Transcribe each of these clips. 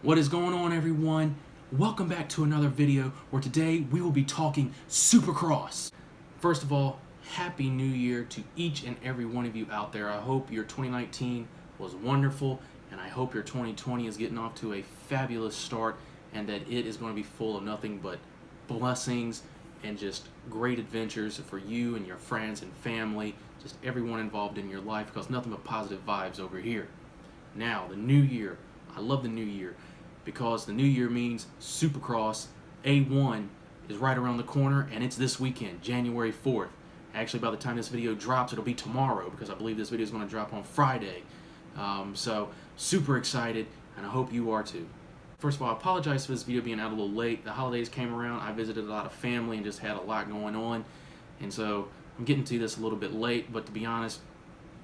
What is going on, everyone? Welcome back to another video where today we will be talking Supercross. First of all, Happy New Year to each and every one of you out there. I hope your 2019 was wonderful, and I hope your 2020 is getting off to a fabulous start and that it is going to be full of nothing but blessings and just great adventures for you and your friends and family, just everyone involved in your life, because nothing but positive vibes over here. Now, the new year. I love the new year because the new year means Supercross A1 is right around the corner, and it's this weekend, January 4th. Actually, by the time this video drops, it'll be tomorrow because I believe this video is going to drop on Friday. So, super excited, and I hope you are too. First of all, I apologize for this video being out a little late. The holidays came around, I visited a lot of family and just had a lot going on, and so I'm getting to this a little bit late, but to be honest,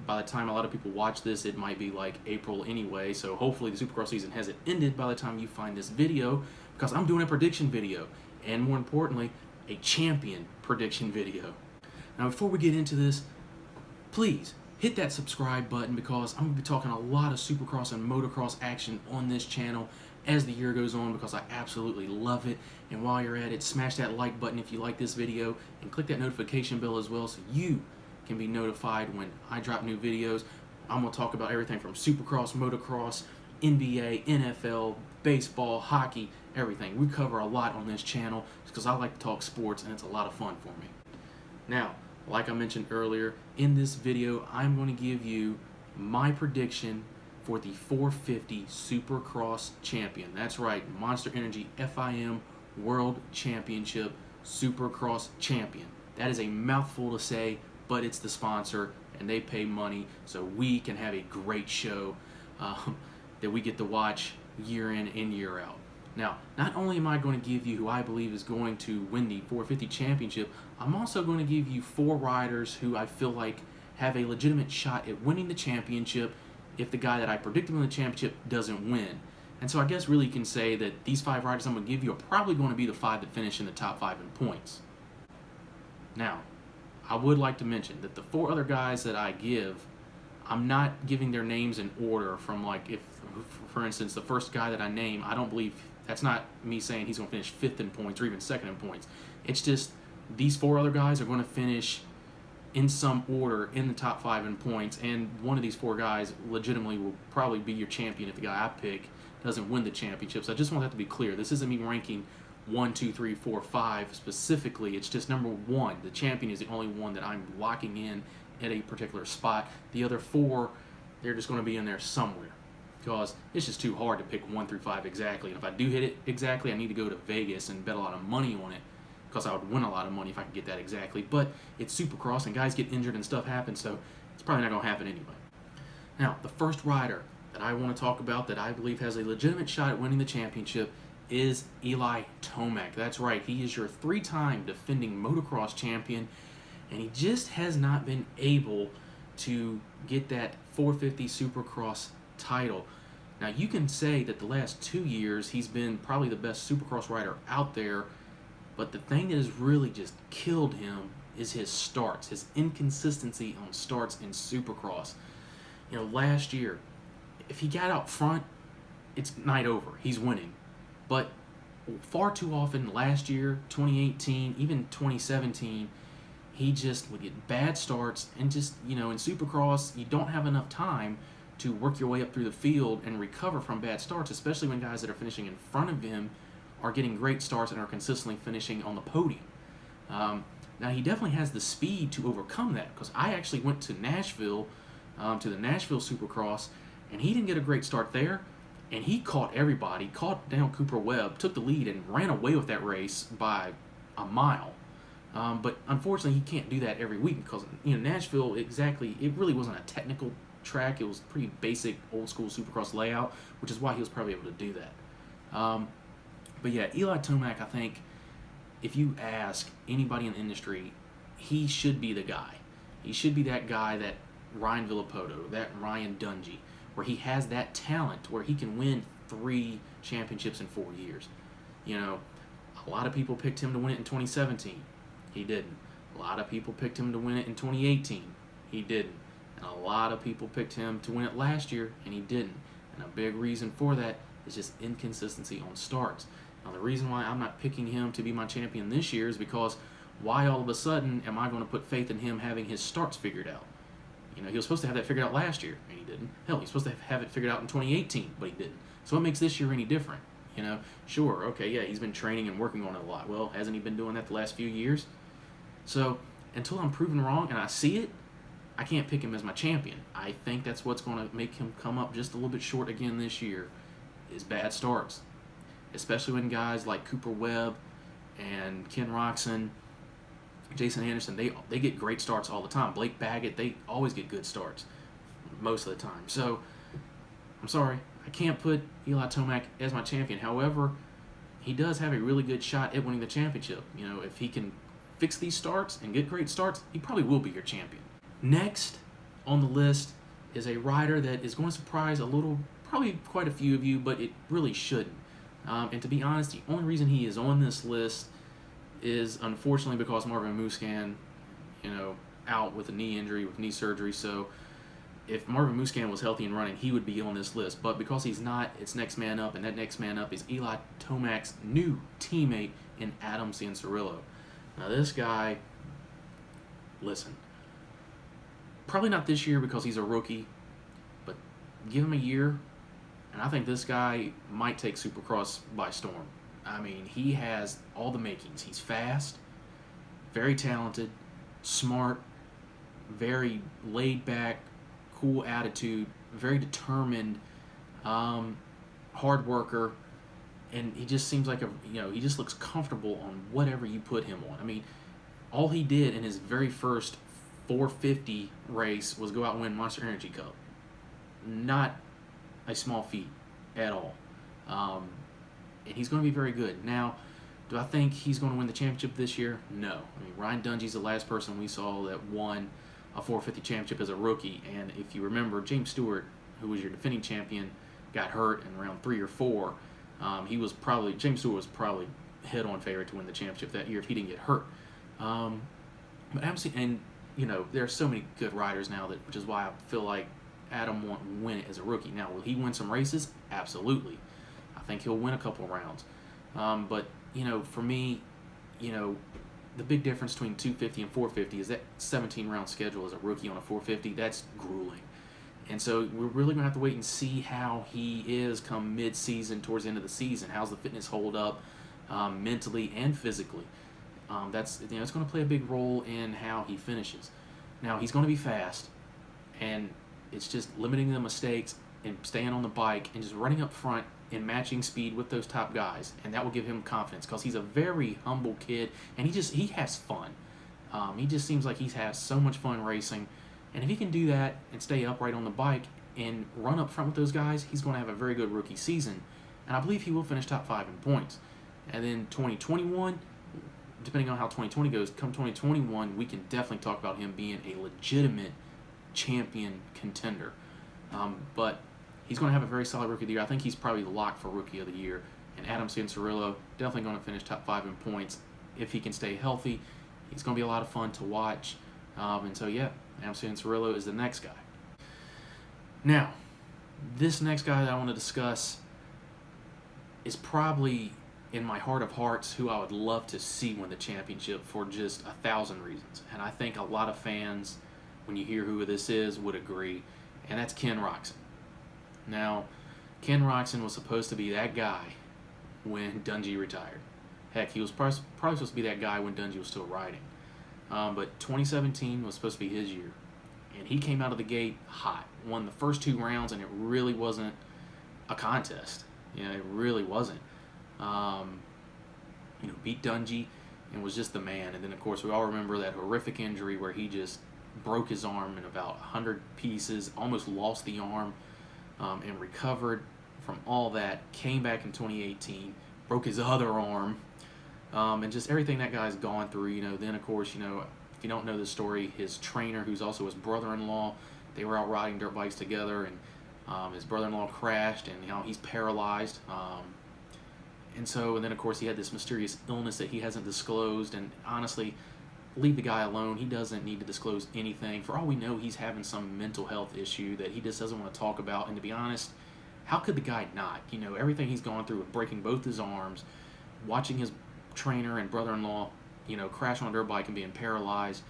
by the time a lot of people watch this, it might be like April anyway, so hopefully the Supercross season hasn't ended by the time you find this video, because I'm doing a prediction video, and more importantly, a champion prediction video. Now, before we get into this, please hit that subscribe button, because I'm going to be talking a lot of Supercross and motocross action on this channel as the year goes on, because I absolutely love it. And while you're at it, smash that like button if you like this video, and click that notification bell as well so you can be notified when I drop new videos. I'm going to talk about everything from Supercross, motocross, NBA, NFL, baseball, hockey, everything. We cover a lot on this channel because I like to talk sports and it's a lot of fun for me. Now, like I mentioned earlier, in this video I'm going to give you my prediction for the 450 Supercross Champion. That's right, Monster Energy FIM World Championship Supercross Champion. That is a mouthful to say, but it's the sponsor and they pay money so we can have a great show that we get to watch year in and year out. Now, not only am I going to give you who I believe is going to win the 450 championship, I'm also going to give you 4 riders who I feel like have a legitimate shot at winning the championship if the guy that I predicted in the championship doesn't win. And so I guess really you can say that these 5 riders I'm going to give you are probably going to be the 5 that finish in the top 5 in points. Now, I would like to mention that the 4 other guys that I give, I'm not giving their names in order from, like, if, for instance, the first guy that I name, I don't believe, that's not me saying he's going to finish 5th in points or even 2nd in points. It's just these 4 other guys are going to finish in some order in the top 5 in points, and one of these 4 guys legitimately will probably be your champion if the guy I pick doesn't win the championship. So I just want that to be clear. This isn't me ranking 1, 2, 3, 4, 5 specifically. It's just number 1. The champion is the only one that I'm locking in at a particular spot. The other 4, they're just going to be in there somewhere, because it's just too hard to pick 1 through 5 exactly. And if I do hit it exactly, I need to go to Vegas and bet a lot of money on it, because I would win a lot of money if I could get that exactly. But it's Supercross and guys get injured and stuff happens, so it's probably not going to happen anyway. Now, the first rider that I want to talk about that I believe has a legitimate shot at winning the championship is Eli Tomac. That's right, he is your 3-time defending motocross champion, and he just has not been able to get that 450 Supercross title. Now, you can say that the last 2 years he's been probably the best Supercross rider out there, but the thing that has really just killed him is his starts, his inconsistency on starts in Supercross. You know, last year, if he got out front, it's night over. He's winning. But far too often last year, 2018, even 2017, he just would get bad starts, and just, you know, in Supercross, you don't have enough time to work your way up through the field and recover from bad starts, especially when guys that are finishing in front of him are getting great starts and are consistently finishing on the podium. Now, he definitely has the speed to overcome that, because I actually went to Nashville, to the Nashville Supercross, and he didn't get a great start there. And he caught everybody, caught down Cooper Webb, took the lead, and ran away with that race by a mile. But unfortunately, he can't do that every week because, you know, Nashville, exactly, it really wasn't a technical track. It was pretty basic, old-school Supercross layout, which is why he was probably able to do that. But yeah, Eli Tomac, I think, if you ask anybody in the industry, he should be the guy. He should be that guy, that Ryan Villapoto, that Ryan Dungey, where he has that talent where he can win 3 championships in 4 years. You know, a lot of people picked him to win it in 2017. He didn't. A lot of people picked him to win it in 2018. He didn't. And a lot of people picked him to win it last year, and he didn't. And a big reason for that is just inconsistency on starts. Now, the reason why I'm not picking him to be my champion this year is because why all of a sudden am I going to put faith in him having his starts figured out? You know, he was supposed to have that figured out last year, and he didn't. Hell, he's supposed to have it figured out in 2018, but he didn't. So what makes this year any different? You know, sure, okay, yeah, he's been training and working on it a lot. Well, hasn't he been doing that the last few years? So until I'm proven wrong and I see it, I can't pick him as my champion. I think that's what's going to make him come up just a little bit short again this year, is bad starts. Especially when guys like Cooper Webb and Ken Roxon, Jason Anderson, they get great starts all the time. Blake Baggett, they always get good starts most of the time. So I'm sorry, I can't put Eli Tomac as my champion. However, he does have a really good shot at winning the championship. You know, if he can fix these starts and get great starts, he probably will be your champion. Next on the list is a rider that is going to surprise probably quite a few of you, but it really shouldn't. And to be honest, the only reason he is on this list is unfortunately because Marvin Musquin, you know, out with a knee injury, with knee surgery. So if Marvin Musquin was healthy and running, he would be on this list. But because he's not, it's next man up, and that next man up is Eli Tomac's new teammate in Adam Cianciarulo. Now this guy, listen, probably not this year because he's a rookie, but give him a year, and I think this guy might take Supercross by storm. I mean, he has all the makings. He's fast, very talented, smart, very laid back, cool attitude, very determined, hard worker, and he just seems like he just looks comfortable on whatever you put him on. I mean, all he did in his very first 450 race was go out and win Monster Energy Cup. Not a small feat at all. And he's going to be very good. Now, do I think he's going to win the championship this year? No. I mean, Ryan Dungey's the last person we saw that won a 450 championship as a rookie. And if you remember, James Stewart, who was your defending champion, got hurt in round 3 or 4. James Stewart was probably head-on favorite to win the championship that year if he didn't get hurt. But there are so many good riders now, which is why I feel like Adam won't win it as a rookie. Now, will he win some races? Absolutely. I think he'll win a couple of rounds. But for me, the big difference between 250 and 450 is that 17-round schedule as a rookie on a 450. That's grueling. And so we're really going to have to wait and see how he is come mid-season, towards the end of the season. How's the fitness hold up mentally and physically? It's going to play a big role in how he finishes. Now, he's going to be fast, and it's just limiting the mistakes and staying on the bike and just running up front and matching speed with those top guys, and that will give him confidence because he's a very humble kid, and he has fun. He just seems like he has so much fun racing, and if he can do that and stay upright on the bike and run up front with those guys, he's going to have a very good rookie season, and I believe he will finish top 5 in points. And then 2021, depending on how 2020 goes, come 2021, we can definitely talk about him being a legitimate champion contender. But he's going to have a very solid rookie of the year. I think he's probably locked for rookie of the year. And Adam Cianciarulo, definitely going to finish top 5 in points. If he can stay healthy, he's going to be a lot of fun to watch. And so, yeah, Adam Cianciarulo is the next guy. Now, this next guy that I want to discuss is probably, in my heart of hearts, who I would love to see win the championship for just 1,000 reasons. And I think a lot of fans, when you hear who this is, would agree. And that's Ken Roxon. Now, Ken Roxon was supposed to be that guy when Dungey retired. Heck, he was probably supposed to be that guy when Dungey was still riding. But 2017 was supposed to be his year. And he came out of the gate hot. Won the first 2 rounds, and it really wasn't a contest. It really wasn't. Beat Dungey and was just the man. And then, of course, we all remember that horrific injury where he just broke his arm in about 100 pieces, almost lost the arm, and recovered from all that, came back in 2018, broke his other arm, and just everything that guy's gone through. Then, of course, if you don't know the story, his trainer, who's also his brother-in-law, they were out riding dirt bikes together, and his brother-in-law crashed, and he's paralyzed. And then, of course, he had this mysterious illness that he hasn't disclosed, and honestly, leave the guy alone. He doesn't need to disclose anything. For all we know, he's having some mental health issue that he just doesn't want to talk about, and to be honest, How could the guy not? You know, everything he's gone through with breaking both his arms, watching his trainer and brother-in-law, you know, crash on a dirt bike and being paralyzed.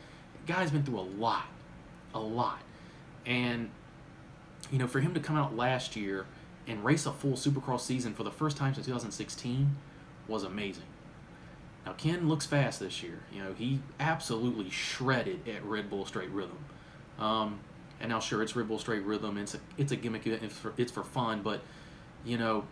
The guy's been through a lot. And, you know, for him to come out last year and race a full Supercross season for the first time since 2016 was amazing. Now, Ken looks fast this year. You know, he absolutely shredded at Red Bull Straight Rhythm. And now, sure, it's Red Bull Straight Rhythm. It's a gimmick. It's for fun. But, you know,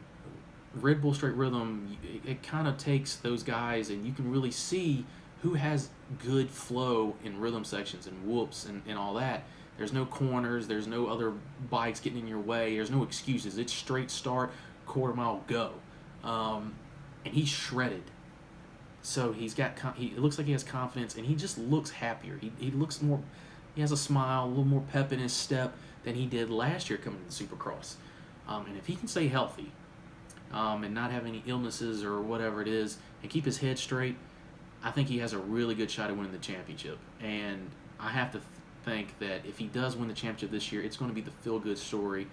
Red Bull Straight Rhythm, it kind of takes those guys, and you can really see who has good flow in rhythm sections and whoops and all that. There's no corners. There's no other bikes getting in your way. There's no excuses. It's straight start, quarter mile, go. And he's shredded. So it looks like he has confidence, and he just looks happier. He looks more, he has a smile, a little more pep in his step than he did last year coming to the Supercross. And if he can stay healthy and not have any illnesses or whatever it is, and keep his head straight, I think he has a really good shot at winning the championship. And I have to think that if he does win the championship this year, it's going to be the feel-good story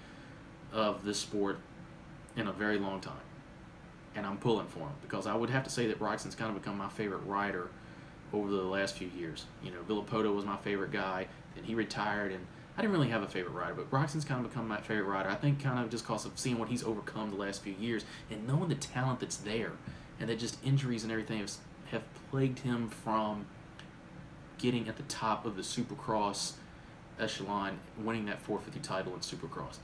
of this sport in a very long time. And I'm pulling for him, because I would have to say that Roczen's kind of become my favorite rider over the last few years. You know, Villapoto was my favorite guy, and he retired, and I didn't really have a favorite rider, but Roczen's kind of become my favorite rider. I think kind of just because of seeing what he's overcome the last few years and knowing the talent that's there, and that just injuries and everything have plagued him from getting at the top of the Supercross echelon, winning that 450 title in Supercross.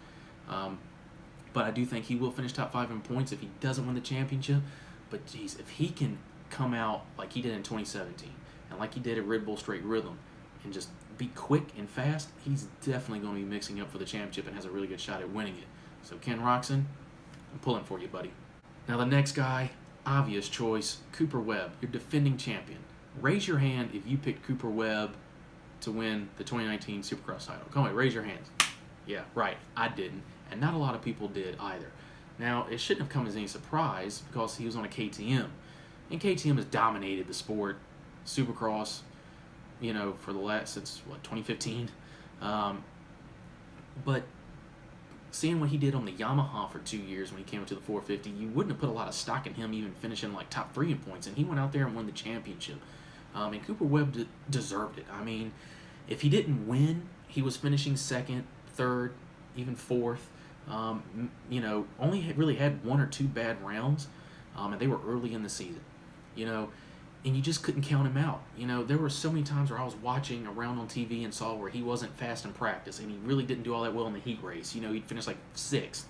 But I do think he will finish top 5 in points if he doesn't win the championship. But geez, if he can come out like he did in 2017 and like he did at Red Bull Straight Rhythm and just be quick and fast, he's definitely going to be mixing up for the championship and has a really good shot at winning it. So Ken Roczen, I'm pulling for you, buddy. Now the next guy, obvious choice, Cooper Webb, your defending champion. Raise your hand if you picked Cooper Webb to win the 2019 Supercross title. Come on, raise your hands. Yeah, right, I didn't. And not a lot of people did either. Now, it shouldn't have come as any surprise because he was on a KTM. And KTM has dominated the sport, Supercross, you know, for the last, since, 2015? But seeing what he did on the Yamaha for 2 years when he came up to the 450, you wouldn't have put a lot of stock in him even finishing like top 3 in points. And he went out there and won the championship. And Cooper Webb deserved it. I mean, if he didn't win, he was finishing second, third, even fourth. You know, only really had 1 or 2 bad rounds, and they were early in the season, you know, and you just couldn't count him out. You know, there were so many times where I was watching around on TV and saw where he wasn't fast in practice, and he really didn't do all that well in the heat race. You know, he'd finish like 6th,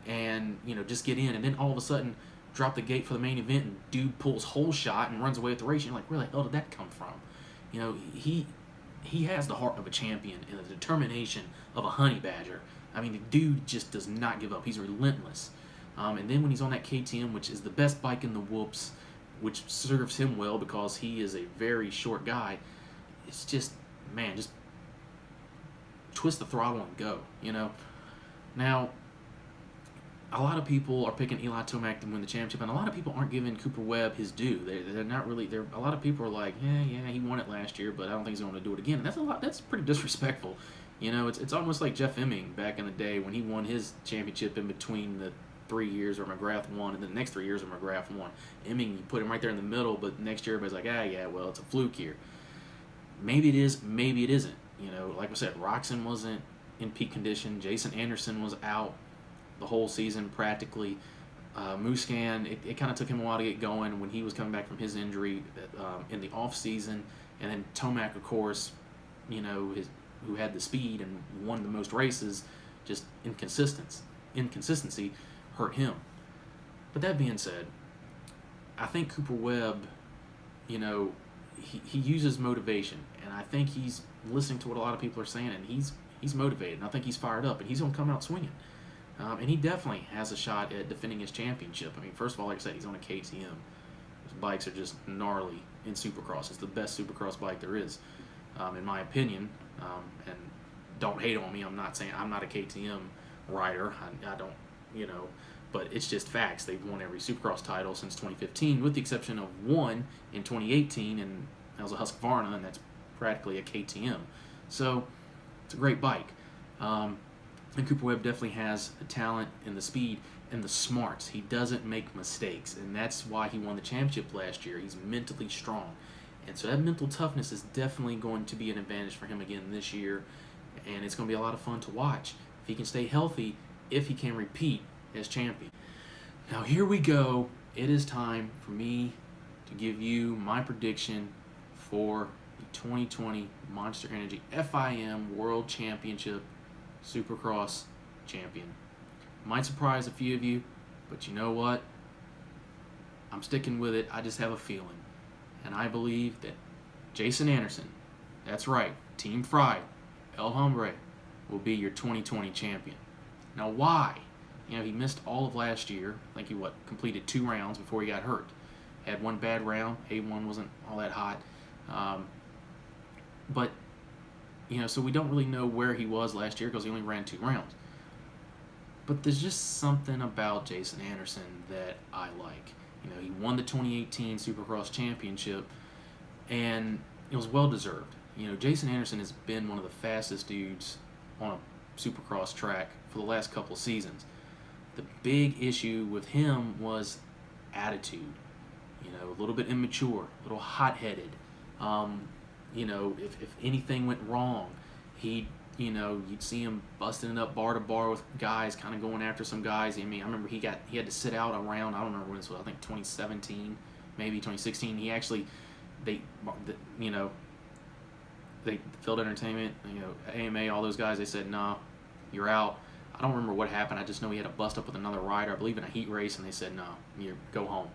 and, you know, just get in, and then all of a sudden drop the gate for the main event, and dude pulls whole shot and runs away with the race. And you're like, where the hell did that come from? You know, he has the heart of a champion and the determination of a honey badger. I mean, the dude just does not give up. He's relentless. And then when he's on that KTM, which is the best bike in the whoops, which serves him well because he is a very short guy, it's just, man, just twist the throttle and go, you know. Now, a lot of people are picking Eli Tomac to win the championship, and a lot of people aren't giving Cooper Webb his due. They're not really. A lot of people are like, yeah, he won it last year, but I don't think he's going to do it again. And that's pretty disrespectful. You know, it's almost like Jeff Emming back in the day when he won his championship in between the 3 years where McGrath won and then the next 3 years where McGrath won. Emming, you put him right there in the middle, but next year everybody's like, yeah, well, it's a fluke here. Maybe it is, maybe it isn't. You know, like I said, Roczen wasn't in peak condition. Jason Anderson was out the whole season practically. Muscan, it kind of took him a while to get going when he was coming back from his injury in the off season. And then Tomac, of course, you know, who had the speed and won the most races, just inconsistency hurt him. But that being said, I think Cooper Webb, you know, he uses motivation, and I think he's listening to what a lot of people are saying, and he's motivated, and I think he's fired up, and he's going to come out swinging. And he definitely has a shot at defending his championship. I mean, first of all, like I said, he's on a KTM. His bikes are just gnarly in Supercross. It's the best Supercross bike there is, in my opinion. And don't hate on me. I'm not saying I'm not a KTM rider. I don't, you know, but it's just facts. They've won every Supercross title since 2015, with the exception of one in 2018, and that was a Husqvarna, and that's practically a KTM. So it's a great bike. And Cooper Webb definitely has the talent and the speed and the smarts. He doesn't make mistakes, and that's why he won the championship last year. He's mentally strong. And so that mental toughness is definitely going to be an advantage for him again this year, and it's going to be a lot of fun to watch. If he can stay healthy, if he can repeat as champion. Now here we go. It is time for me to give you my prediction for the 2020 Monster Energy FIM World Championship Supercross Champion. Might surprise a few of you, but you know what? I'm sticking with it. I just have a feeling. And I believe that Jason Anderson, that's right, Team Fry, El Hombre, will be your 2020 champion. Now why? You know, he missed all of last year. I think he completed 2 rounds before he got hurt. Had one bad round. A1 wasn't all that hot. But, you know, so we don't really know where he was last year because he only ran 2 rounds. But there's just something about Jason Anderson that I like. You know, he won the 2018 Supercross Championship, and it was well-deserved. You know, Jason Anderson has been one of the fastest dudes on a Supercross track for the last couple seasons. The big issue with him was attitude. You know, a little bit immature, a little hot-headed. You know, if anything went wrong, you'd see him busting it up bar to bar with guys, kind of going after some guys. I mean, I remember he had to sit out around, I don't remember when this was, I think 2017, maybe 2016. He actually, Field Entertainment, AMA, all those guys, they said, "No, you're out." I don't remember what happened. I just know he had a bust up with another rider, I believe in a heat race, and they said, "No, you go home."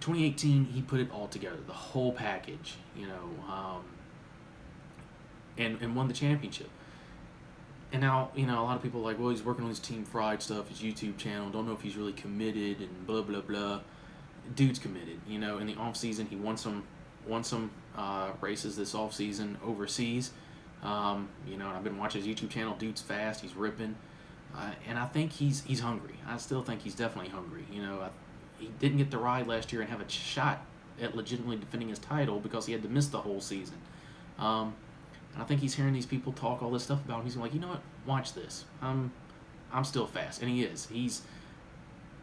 2018, he put it all together, the whole package, and won the championship. And now, a lot of people are like, well, he's working on his Team Fried stuff, his YouTube channel, don't know if he's really committed and blah, blah, blah. Dude's committed. In the off-season, he won some races this off-season overseas. And I've been watching his YouTube channel. Dude's fast, he's ripping. And I think he's hungry. I still think he's definitely hungry. He didn't get the ride last year and have a shot at legitimately defending his title because he had to miss the whole season. And I think he's hearing these people talk all this stuff about him. He's like, you know what? Watch this. I'm still fast. And he is. He's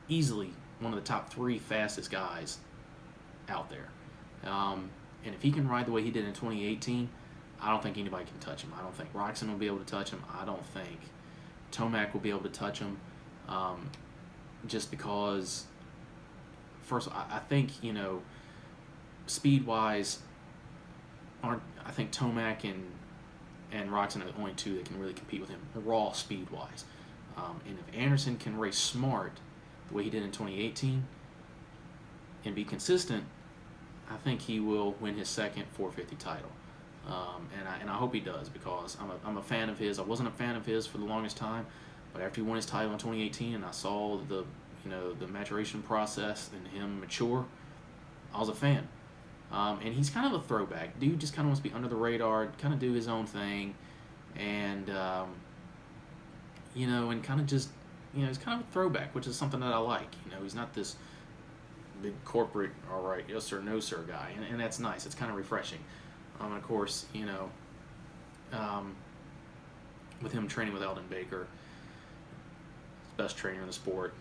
easily one of the top 3 fastest guys out there. And if he can ride the way he did in 2018, I don't think anybody can touch him. I don't think Roxon will be able to touch him. I don't think Tomac will be able to touch him. Just because, first, I think, speed-wise, I think Tomac and Roxon are the only 2 that can really compete with him, raw speed-wise. And if Anderson can race smart the way he did in 2018 and be consistent, I think he will win his second 450 title. And I hope he does, because I'm a fan of his. I wasn't a fan of his for the longest time, but after he won his title in 2018 and I saw the maturation process and him mature, I was a fan. And he's kind of a throwback. Dude just kind of wants to be under the radar, kind of do his own thing, and and kind of just, he's kind of a throwback, which is something that I like. He's not this big corporate, all right, yes sir, no sir guy, and that's nice. It's kind of refreshing. And of course, with him training with Eldon Baker, best trainer in the sport,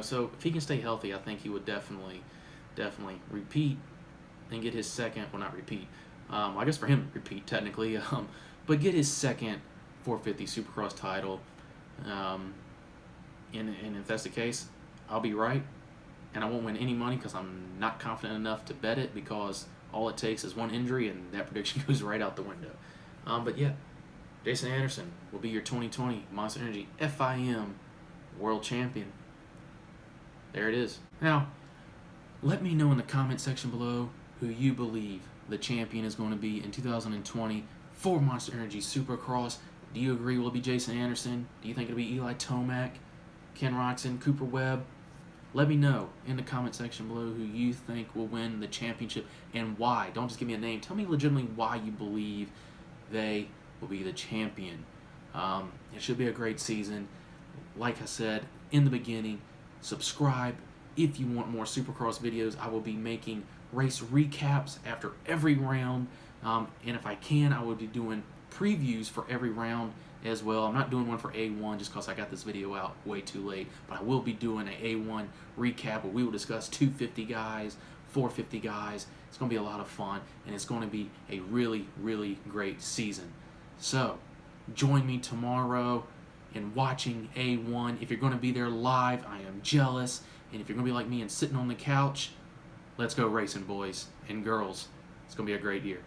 so if he can stay healthy, I think he would definitely repeat and get his second, well, not repeat, I guess for him, repeat technically, but get his second 450 Supercross title. And if that's the case, I'll be right, and I won't win any money because I'm not confident enough to bet it, because all it takes is one injury and that prediction goes right out the window. But yeah, Jason Anderson will be your 2020 Monster Energy FIM World Champion. There it is. Now, let me know in the comment section below who you believe the champion is going to be in 2020 for Monster Energy Supercross. Do you agree will it be Jason Anderson? Do you think it'll be Eli Tomac, Ken Roxon, Cooper Webb? Let me know in the comment section below who you think will win the championship and why. Don't just give me a name. Tell me legitimately why you believe they will be the champion. It should be a great season. Like I said in the beginning, subscribe if you want more Supercross videos. I will be making race recaps after every round. And if I can, I will be doing previews for every round as well. I'm not doing one for A1 just because I got this video out way too late, but I will be doing an A1 recap where we will discuss 250 guys, 450 guys. It's going to be a lot of fun, and it's going to be a really, really great season. So, join me tomorrow in watching A1. If you're going to be there live, I am jealous. And if you're going to be like me and sitting on the couch, let's go racing, boys and girls. It's going to be a great year.